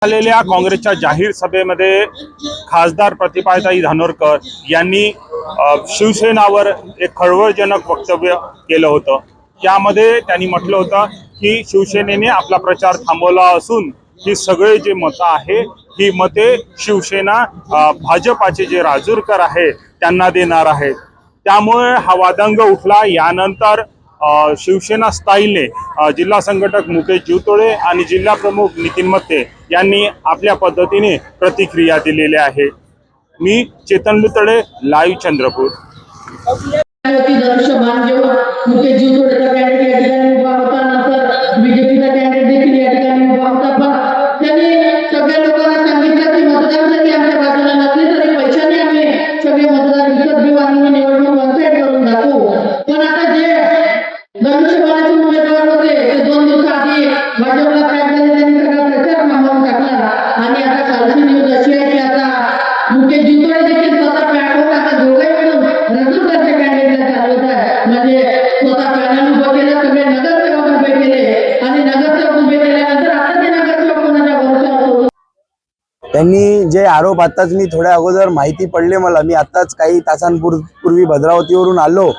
झालेल्या काँग्रेसच्या जाहीर सभेमध्ये खासदार प्रतिभाताई धानोरकर यांनी शिवसेनावर एक खळबळजनक वक्तव्य केलं होतं। त्यामध्ये त्यांनी म्हटलं होतं की शिवसेनेने आपला प्रचार थांबवला असून ही सगळे जे मतं आहे ही मते शिवसेना भाजपाचे जे राजूरकर आहे त्यांना देणार आहेत। त्यामुळे हा वादंग उठला। यानंतर शिवसेना स्थायीने जिल्हा संघटक मुकेश जीवतोडे आणि जिल्हा प्रमुख नितीन मत्ते यांनी आपल्या पद्धतीने प्रतिक्रिया दिलेल्या आहे। मी चेतन लुतडे, लाईव्ह चंद्रपूर। त्यांनी जे आरोप आताच मी थोड्या अगोदर माहिती पडले मला, मी आताच काही तासांपूर्वी भद्रावतीवरून आलो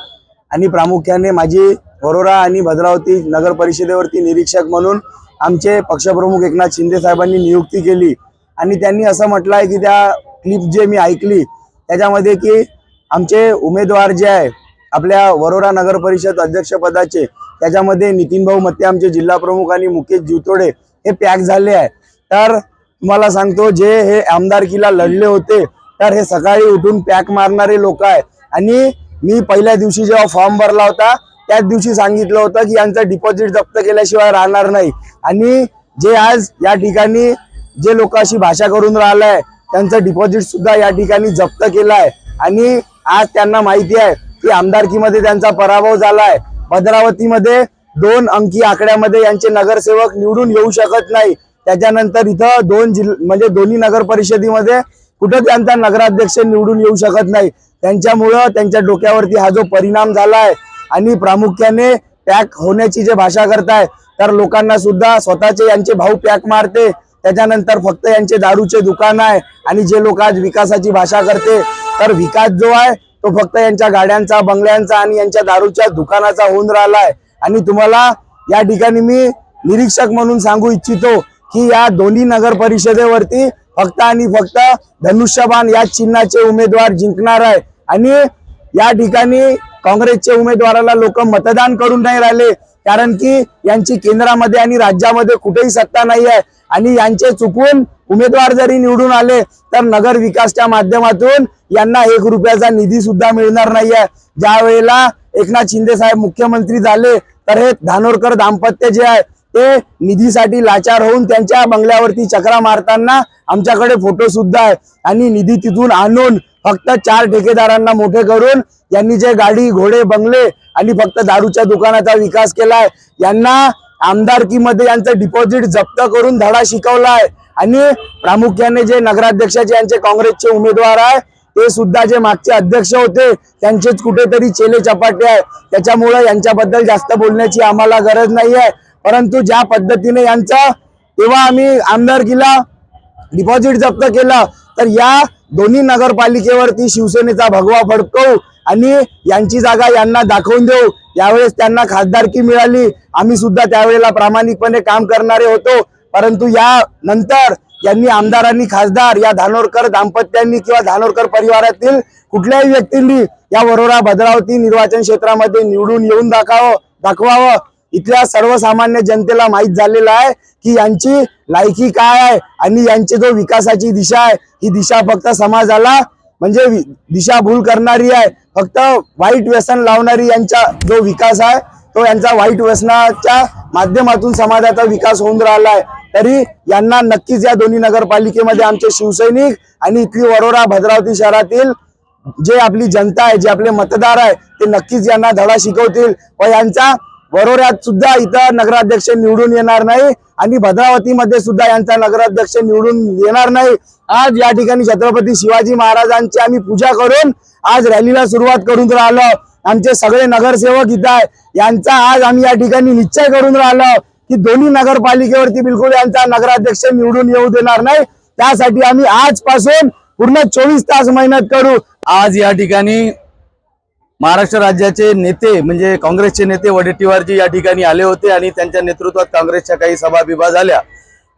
आणि प्रामुख्याने माझी वरोरा आणि भद्रावती नगर परिषदेवरती निरीक्षक म्हणून आमचे पक्षप्रमुख एकनाथ शिंदे साहेबांनी नियुक्ती केली। आणि त्यांनी असं म्हटलं आहे की त्या क्लिप जे मी ऐकली त्याच्यामध्ये की आमचे उमेदवार जे आहे आपल्या वरोरा नगर परिषद अध्यक्षपदाचे त्याच्यामध्ये नितीन भाऊ मत्ते आमचे जिल्हा प्रमुख आणि मुकेश जीवतोडे हे पॅक झाले आहे। तर तुम्हाला सांगतो, जे हे आमदारकीला लढले होते तर हे सकाळी उठून पॅक मारणारे लोक आहे। आणि मी पहिल्या दिवशी जेव्हा फॉर्म भरला होता त्याच दिवशी सांगितलं होतं की यांचं डिपॉझिट जप्त केल्याशिवाय राहणार नाही। आणि जे आज या ठिकाणी जे लोक अशी भाषा करून राहिलाय त्यांचं डिपॉझिट सुद्धा या ठिकाणी जप्त केलाय। आणि आज त्यांना माहिती आहे की आमदारकीमध्ये त्यांचा पराभव झालाय। भद्रावतीमध्ये 2 अंकी आकड्यामध्ये यांचे नगरसेवक निवडून येऊ शकत नाही। त्याच्यानंतर इथं दोन्ही नगर परिषदेमध्ये कुठं त्यांचा नगराध्यक्ष निवडून येऊ शकत नाही। त्यांच्यामुळं त्यांच्या डोक्यावरती हा जो परिणाम झालाय आणि प्रामुख्याने पॅक होण्याची जे भाषा करताय तर लोकांना सुद्धा स्वतःचे यांचे भाऊ पॅक मारते। त्याच्यानंतर फक्त यांचे दारूचे दुकान आहे आणि जे लोक आज विकासाची भाषा करते तर विकास जो आहे तो फक्त यांच्या गाड्यांचा, बंगल्यांचा आणि यांच्या दारूच्या दुकानाचा होऊन राहिलाय। आणि तुम्हाला या ठिकाणी मी निरीक्षक म्हणून सांगू इच्छितो की या दोन्ही नगर परिषदेवरती फक्त आणि फक्त धनुष्यबाण या चिन्हाचे उमेदवार जिंकणार आहे। आणि या ठिकाणी काँग्रेसच्या उमेदवाराला लोक मतदान करून नाही राहिले, कारण की यांची केंद्रामध्ये आणि राज्यामध्ये कुठेही सत्ता नाही आहे। आणि यांचे चुकून उमेदवार जरी निवडून आले तर नगर विकासच्या माध्यमातून यांना 1 रुपयाचा निधी सुद्धा मिळणार नाही आहे। ज्या वेळेला एकनाथ शिंदे साहेब मुख्यमंत्री झाले तर हे धानोरकर दाम्पत्य जे आहे ते निधीसाठी लाचार होऊन त्यांच्या बंगल्यावरती चक्रा मारताना आमच्याकडे फोटो सुद्धा आहे। आणि निधी तिथून आणून फक्त 4 ठेकेदारांना मोठे करून यांनी जे गाडी, घोडे, बंगले आणि फक्त दारूच्या दुकानाचा विकास केलाय। यांना आमदारकीमध्ये यांचं डिपॉझिट जप्त करून धडा शिकवलाय। आणि प्रामुख्याने जे नगराध्यक्षाचे यांचे काँग्रेसचे उमेदवार आहे ते सुद्धा जे मागचे अध्यक्ष होते त्यांचेच कुठेतरी चेले चपाटे आहे। त्याच्यामुळे यांच्याबद्दल जास्त बोलण्याची आम्हाला गरज नाही आहे। परंतु ज्या पद्धतीने यांचा तेव्हा आम्ही आमदारकीला डिपॉझिट जप्त केलं तर या दोन्ही नगरपालिकेवरती शिवसेनेचा भगवा फडकवू आणि यांची जागा यांना दाखवून देऊ। यावेळेस त्यांना खासदारकी मिळाली, आम्ही सुद्धा त्यावेळेला प्रामाणिकपणे काम करणारे होतो। परंतु या नंतर यांनी आमदारांनी, खासदार या धानोरकर दाम्पत्यांनी किंवा धानोरकर परिवारातील कुठल्याही व्यक्तींनी या वरोरा भद्रावती निर्वाचन क्षेत्रामध्ये निवडून येऊन दाखवावं। इथल्या सर्वसामान्य जनतेला माहित झालेलं आहे की यांची लायकी काय आहे आणि यांची जो विकासाची दिशा आहे ही दिशा फक्त समाजाला म्हणजे दिशाभूल करणारी आहे। फक्त वाईट व्यसन लावणारी यांचा जो विकास आहे तो यांचा वाईट व्यसनाच्या माध्यमातून समाजाचा विकास होऊन राहिला आहे। तरी यांना नक्कीच या दोन्ही नगरपालिकेमध्ये आमचे शिवसैनिक आणि इथली वरोरा भद्रावती शहरातील जे आपली जनता आहे, जे आपले मतदार आहे ते नक्कीच यांना धडा शिकवतील व यांचा वरोऱ्यात सुद्धा इथं नगराध्यक्ष निवडून येणार नाही आणि भद्रावतीमध्ये सुद्धा यांचा नगराध्यक्ष निवडून येणार नाही। आज या ठिकाणी छत्रपती शिवाजी महाराजांची आम्ही पूजा करून आज रॅलीला सुरुवात करून राहिलो। आमचे सगळे नगरसेवक इथं आहे, यांचा आज आम्ही या ठिकाणी निश्चय करून राहिलो की दोन्ही नगरपालिकेवरती बिलकुल यांचा नगराध्यक्ष निवडून येऊ देणार नाही। त्यासाठी आम्ही आजपासून पूर्ण 24 तास मेहनत करू। आज या ठिकाणी महाराष्ट्र राज्याचे नेते म्हणजे काँग्रेसचे नेते वडेट्टीवारजी या ठिकाणी आले होते आणि त्यांच्या नेतृत्वात काँग्रेसच्या काही सभाबिभा झाल्या।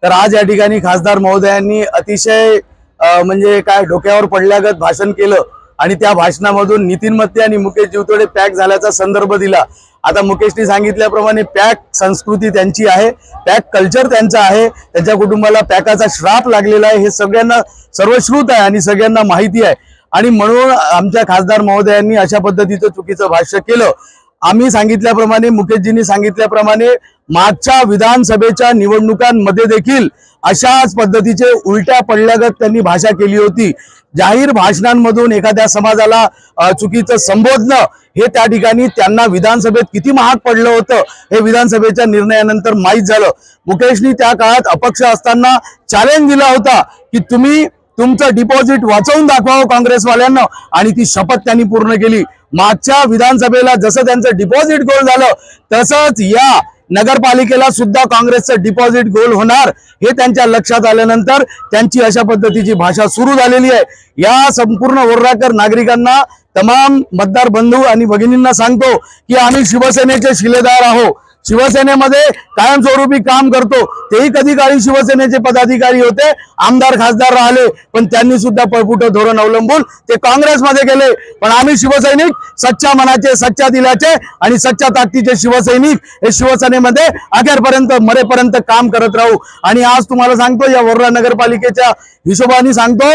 तर आज या ठिकाणी खासदार महोदयांनी अतिशय म्हणजे काय डोक्यावर पडल्यागत भाषण केलं आणि त्या भाषणामधून नितीन मत्ते आणि मुकेश जीवतोडे पॅक झाल्याचा संदर्भ दिला। आता मुकेशनी सांगितल्याप्रमाणे पॅक संस्कृती त्यांची आहे, पॅक कल्चर त्यांचं आहे, त्यांच्या कुटुंबाला पॅकाचा श्राप लागलेला आहे, हे सगळ्यांना सर्वश्रुत आहे आणि सगळ्यांना माहिती आहे। आणि म्हणून आमच्या खासदार महोदयांनी अशा पद्धतीचं चुकीचं भाष्य केलं। आम्ही सांगितल्याप्रमाणे मुकेशजींनी सांगितल्याप्रमाणे मागच्या विधानसभेच्या निवडणुकांमध्ये देखील अशाच पद्धतीचे उलट्या पडल्यागत त्यांनी भाषा केली होती। जाहीर भाषणांमधून एखाद्या समाजाला चुकीचं संबोधणं हे त्या ठिकाणी त्यांना विधानसभेत किती महाग पडलं होतं हे विधानसभेच्या निर्णयानंतर माहीत झालं। मुकेशनी त्या काळात अपक्ष असताना चॅलेंज दिला होता की तुम्ही तुमचं डिपॉझिट वाचवून दाखवावं काँग्रेसवाल्यांना, आणि ती शपथ त्यांनी पूर्ण केली। मागच्या विधानसभेला जसं त्यांचं डिपॉझिट गोल झालं तसंच या नगरपालिकेला सुद्धा काँग्रेसचं डिपॉझिट गोल होणार हे त्यांच्या लक्षात आल्यानंतर त्यांची अशा पद्धतीची भाषा सुरू झालेली आहे। या संपूर्ण वर्राकर नागरिकांना, तमाम मतदार बंधू आणि भगिनींना सांगतो की आम्ही शिवसेनेचे शिलेदार आहोत, शिवसेनेमध्ये कायमस्वरूपी काम करतो। तेही कधी काळी शिवसेनेचे पदाधिकारी होते, आमदार खासदार राहिले, पण त्यांनी सुद्धा पळपुट धोरण अवलंबून ते काँग्रेसमध्ये गेले। पण आम्ही शिवसैनिक सच्च्या मनाचे, सच्च्या दिलाचे आणि सच्च्या ताकदीचे शिवसैनिक हे शिवसेनेमध्ये अखेरपर्यंत मरेपर्यंत काम करत राहू। आणि आज तुम्हाला सांगतो, या वर्धा नगरपालिकेच्या हिशोबाने सांगतो,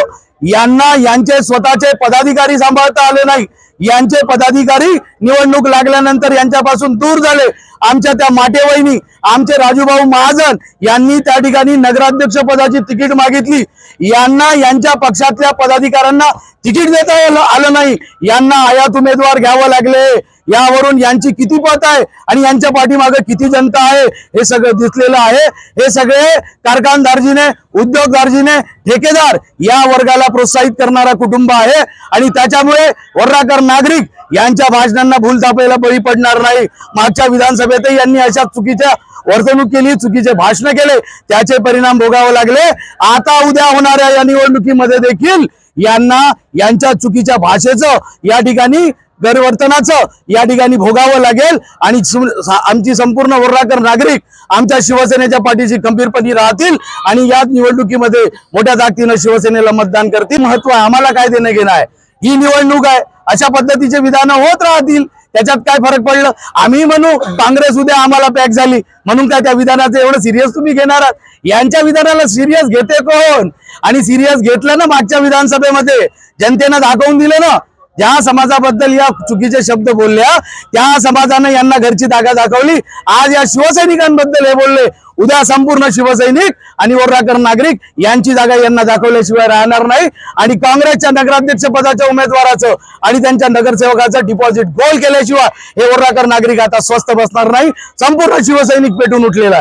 यांना यांचे स्वतःचे पदाधिकारी सांभाळता आले नाही। यांचे पदाधिकारी निवडणूक लागल्यानंतर यांच्यापासून दूर झाले। आमच्या त्या माटेवहिनी, आमचे राजूभाऊ महाजन यांनी त्या ठिकाणी नगराध्यक्ष पदाची तिकीट मागितली, यांना यांच्या पक्षातल्या पदाधिकाऱ्यांना तिकीट देता आलं नाही, यांना आयात उमेदवार घ्यावं लागले। यावरून यांची किती पत आहे आणि यांच्या पाठीमागे किती जनता आहे हे सगळं दिसलेलं आहे। हे सगळे कारखानदारजीने, उद्योगदारजीने, ठेकेदार या वर्गाला प्रोत्साहित करणारा कुटुंब आहे आणि त्याच्यामुळे वर्राकर नागरिक यांच्या भाषणांना भूलथापेला बळी पडणार नाही। मागच्या विधानसभेतही यांनी अशा चुकीच्या वर्तणूक केली, चुकीचे भाषण केले, त्याचे परिणाम भोगावे लागले। आता उद्या होणाऱ्या या निवडणुकीमध्ये देखील यांना यांच्या चुकीच्या भाषेचं या ठिकाणी गैरवर्तनाचं या ठिकाणी भोगावं लागेल आणि आमची संपूर्ण वर्राकर नागरिक आमच्या शिवसेनेच्या पाठीशी खंबीरपणे राहतील आणि या निवडणुकीमध्ये मोठ्या ताकदीनं शिवसेनेला मतदान करतील। महत्व आम्हाला काय देणं घेणं आहे, ही निवडणूक आहे, अशा पद्धतीचे विधानं होत राहतील, त्याच्यात काय फरक पडलं। आम्ही म्हणू काँग्रेस उद्या आम्हाला पॅक झाली म्हणून काय त्या विधानाचं एवढं सिरियस तुम्ही घेणार आहात? यांच्या विधानाला सिरियस घेते कोण? आणि सिरियस घेतलं ना मागच्या विधानसभेमध्ये जनतेनं दाखवून दिलं ना, ज्या समाजाबद्दल या चुकीचे शब्द बोलल्या त्या समाजाने यांना घरची जागा दाखवली। आज या शिवसैनिकांबद्दल हे बोलले, उद्या संपूर्ण शिवसैनिक आणि वर्राकर नागरिक यांची जागा यांना दाखवल्याशिवाय राहणार नाही। आणि काँग्रेसच्या नगराध्यक्ष पदाच्या उमेदवाराचं आणि त्यांच्या नगरसेवकाचं डिपॉझिट गोल केल्याशिवाय हे वर्राकर नागरिक आता स्वस्थ बसणार नाही। संपूर्ण शिवसैनिक पेटून उठलेला आहे।